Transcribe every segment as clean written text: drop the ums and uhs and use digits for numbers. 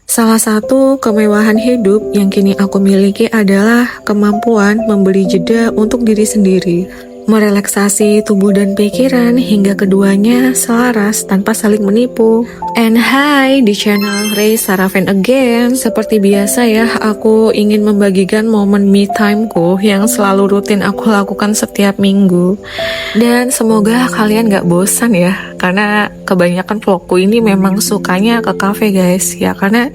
Salah satu kemewahan hidup yang kini aku miliki adalah kemampuan memberi jeda untuk diri sendiri, merelaksasi tubuh dan pikiran hingga keduanya selaras tanpa saling menipu. And hi, di channel Ray Saraven again. Seperti biasa ya, aku ingin membagikan momen me time-ku yang selalu rutin aku lakukan setiap minggu. Dan semoga kalian gak bosan ya, karena kebanyakan vlogku ini memang sukanya ke cafe guys. Ya karena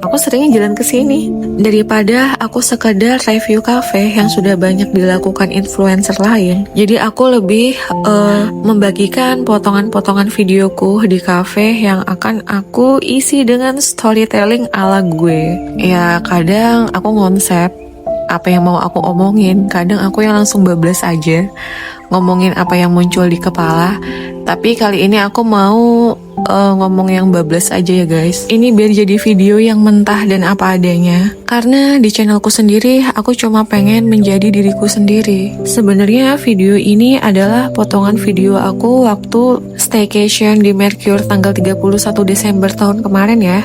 aku seringnya jalan ke sini daripada aku sekedar review cafe yang sudah banyak dilakukan influencer lain. Jadi aku lebih membagikan potongan-potongan videoku di cafe yang akan aku isi dengan storytelling ala gue. Ya kadang aku konsep apa yang mau aku omongin, kadang aku yang langsung bablas aja ngomongin apa yang muncul di kepala. Tapi kali ini aku mau ngomong yang bablas aja ya guys. Ini biar jadi video yang mentah dan apa adanya. Karena di channelku sendiri aku cuma pengen menjadi diriku sendiri. Sebenarnya video ini adalah potongan video aku waktu staycation di Mercure tanggal 31 Desember tahun kemarin ya.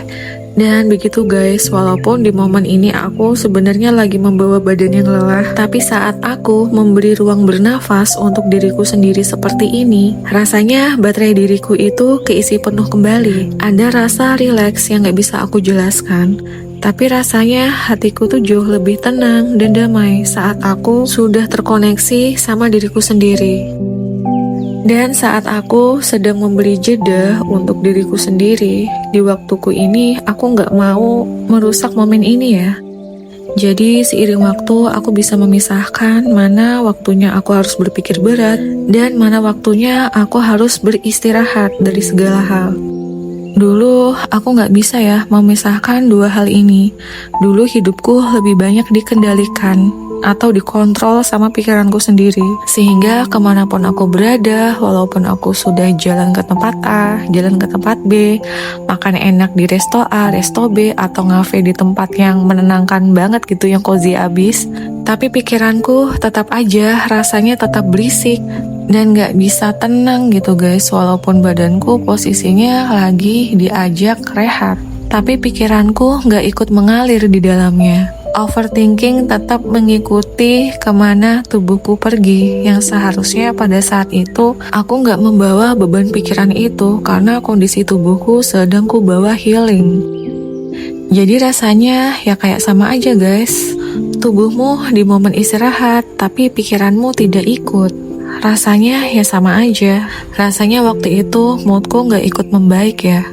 Dan begitu guys, walaupun di momen ini aku sebenarnya lagi membawa badan yang lelah, tapi saat aku memberi ruang bernafas untuk diriku sendiri seperti ini, rasanya baterai diriku itu keisi penuh kembali. Ada rasa rileks yang gak bisa aku jelaskan, tapi rasanya hatiku tuh jauh lebih tenang dan damai saat aku sudah terkoneksi sama diriku sendiri. Dan saat aku sedang memberi jeda untuk diriku sendiri, di waktuku ini aku nggak mau merusak momen ini ya. Jadi seiring waktu aku bisa memisahkan mana waktunya aku harus berpikir berat dan mana waktunya aku harus beristirahat dari segala hal. Dulu aku nggak bisa ya memisahkan dua hal ini. Dulu hidupku lebih banyak dikendalikan atau dikontrol sama pikiranku sendiri, sehingga kemanapun aku berada, walaupun aku sudah jalan ke tempat A, jalan ke tempat B, makan enak di resto A, resto B, atau ngafe di tempat yang menenangkan banget gitu, yang cozy abis, tapi pikiranku tetap aja rasanya tetap berisik dan gak bisa tenang gitu guys. Walaupun badanku posisinya lagi diajak rehat, tapi pikiranku gak ikut mengalir di dalamnya. Overthinking tetap mengikuti kemana tubuhku pergi, yang seharusnya pada saat itu aku nggak membawa beban pikiran itu karena kondisi tubuhku sedang ku bawa healing. Jadi rasanya ya kayak sama aja guys, tubuhmu di momen istirahat tapi pikiranmu tidak ikut. Rasanya ya sama aja, rasanya waktu itu moodku nggak ikut membaik ya.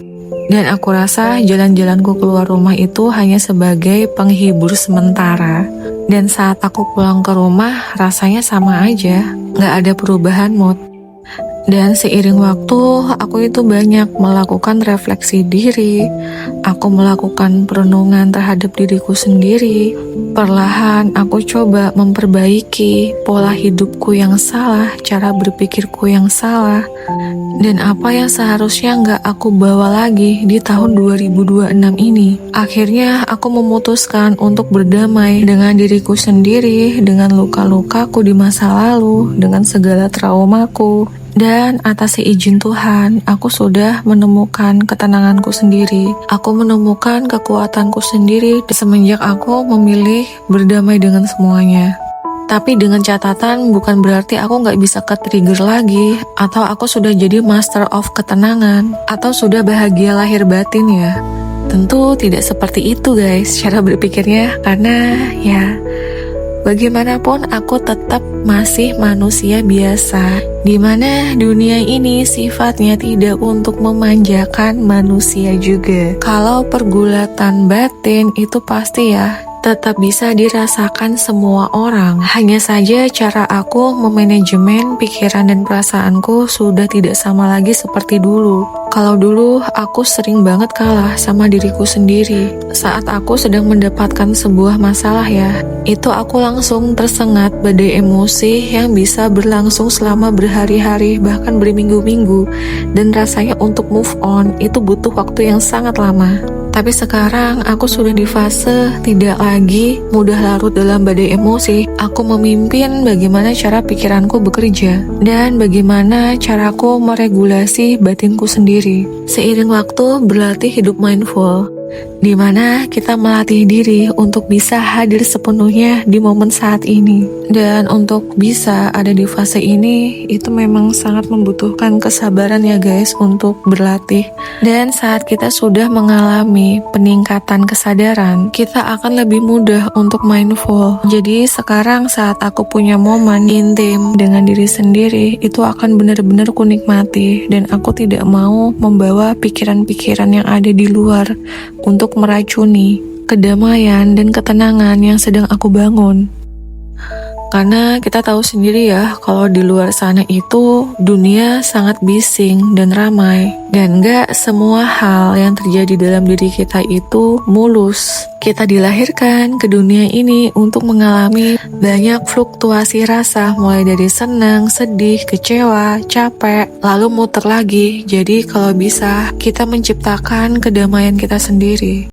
Dan aku rasa jalan-jalanku keluar rumah itu hanya sebagai penghibur sementara. Dan saat aku pulang ke rumah, rasanya sama aja, gak ada perubahan mood. Dan seiring waktu, aku itu banyak melakukan refleksi diri. Aku melakukan perenungan terhadap diriku sendiri. Perlahan aku coba memperbaiki pola hidupku yang salah, cara berpikirku yang salah, dan apa yang seharusnya nggak aku bawa lagi di tahun 2026 ini. Akhirnya aku memutuskan untuk berdamai dengan diriku sendiri, dengan luka-lukaku di masa lalu, dengan segala traumaku. Dan atas izin Tuhan, aku sudah menemukan ketenanganku sendiri. Aku menemukan kekuatanku sendiri semenjak aku memilih berdamai dengan semuanya. Tapi dengan catatan bukan berarti aku nggak bisa ke-trigger lagi, atau aku sudah jadi master of ketenangan, atau sudah bahagia lahir batin ya. Tentu tidak seperti itu guys cara berpikirnya, karena ya bagaimanapun aku tetap masih manusia biasa, dimana dunia ini sifatnya tidak untuk memanjakan manusia juga. Kalau pergulatan batin itu pasti ya tetap bisa dirasakan semua orang. Hanya saja cara aku memanajemen pikiran dan perasaanku sudah tidak sama lagi seperti dulu. Kalau dulu aku sering banget kalah sama diriku sendiri. Saat aku sedang mendapatkan sebuah masalah ya, itu aku langsung tersengat badai emosi yang bisa berlangsung selama berhari-hari bahkan berminggu-minggu. Dan rasanya untuk move on itu butuh waktu yang sangat lama. Tapi sekarang aku sudah di fase tidak lagi mudah larut dalam badai emosi. Aku memimpin bagaimana cara pikiranku bekerja dan bagaimana caraku meregulasi batinku sendiri. Seiring waktu berlatih hidup mindful. Dimana kita melatih diri untuk bisa hadir sepenuhnya di momen saat ini. Dan untuk bisa ada di fase ini, itu memang sangat membutuhkan kesabaran ya guys untuk berlatih. Dan saat kita sudah mengalami peningkatan kesadaran, kita akan lebih mudah untuk mindful. Jadi sekarang saat aku punya momen intim dengan diri sendiri, itu akan benar-benar ku nikmati. Dan aku tidak mau membawa pikiran-pikiran yang ada di luar untuk meracuni kedamaian dan ketenangan yang sedang aku bangun. Karena kita tahu sendiri ya, kalau di luar sana itu dunia sangat bising dan ramai. Dan gak semua hal yang terjadi dalam diri kita itu mulus. Kita dilahirkan ke dunia ini untuk mengalami banyak fluktuasi rasa, mulai dari senang, sedih, kecewa, capek, lalu muter lagi. Jadi kalau bisa, kita menciptakan kedamaian kita sendiri.